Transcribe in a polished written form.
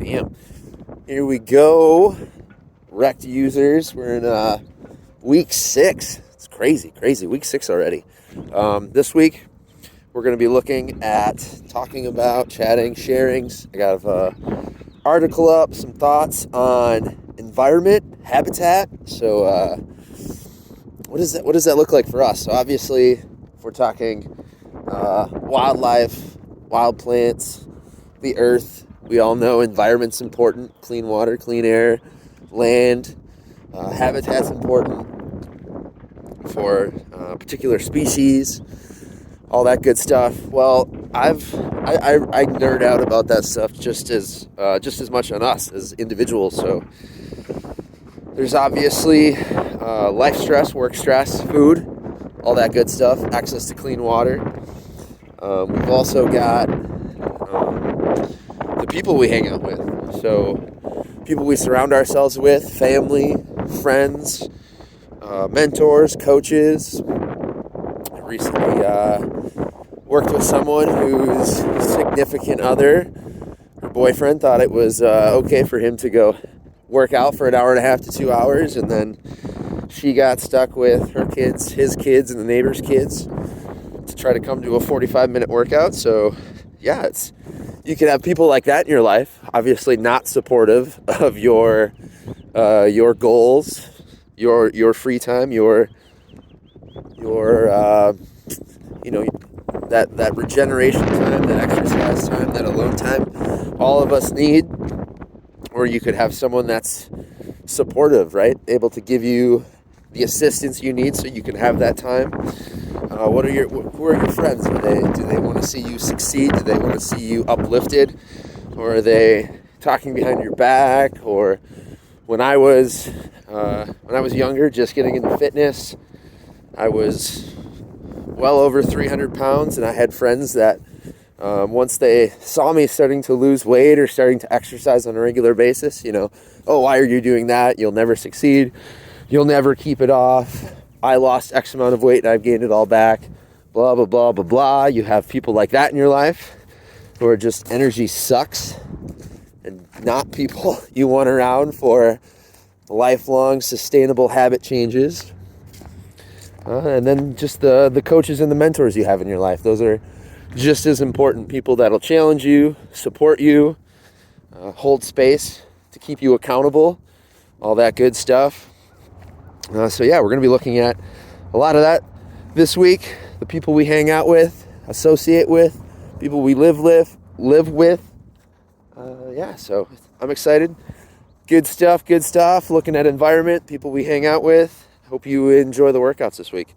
Bam. Here we go. Rekt users. We're in week 6. It's crazy. Week 6 already. This week, we're going to be looking at talking about, chatting, sharings. I got an article up, some thoughts on environment, habitat. So what does that look like for us? So obviously, if we're talking wildlife, wild plants, the earth, we all know environment's important. Clean water, clean air, land, habitat's important for particular species, all that good stuff. Well, I nerd out about that stuff just as much on us as individuals. So there's obviously life stress, work stress, food, all that good stuff, access to clean water. We've also got the people we hang out with. So people we surround ourselves with, family, friends, mentors, coaches. I recently worked with someone whose significant other, her boyfriend, thought it was okay for him to go work out for an hour and a half to 2 hours, and then she got stuck with her kids, his kids, and the neighbor's kids to try to come to a 45-minute workout. So yeah, you can have people like that in your life, obviously not supportive of your goals, your free time, your that regeneration time, that exercise time, that alone time, all of us need. Or you could have someone that's supportive, right? Able to give you the assistance you need so you can have that time. Who are your friends? Do they want to see you succeed? Do they want to see you uplifted? Or are they talking behind your back? Or when I was younger, just getting into fitness, I was well over 300 pounds, and I had friends that once they saw me starting to lose weight or starting to exercise on a regular basis, oh, why are you doing that? You'll never succeed. You'll never keep it off. I lost X amount of weight and I've gained it all back. Blah, blah, blah, blah, blah. You have people like that in your life who are just energy sucks and not people you want around for lifelong sustainable habit changes. And then just the coaches and the mentors you have in your life. Those are just as important. People that'll challenge you, support you, hold space to keep you accountable, all that good stuff. So yeah, we're going to be looking at a lot of that this week. The people we hang out with, associate with, people we live with. So I'm excited. Good stuff. Looking at environment, people we hang out with. Hope you enjoy the workouts this week.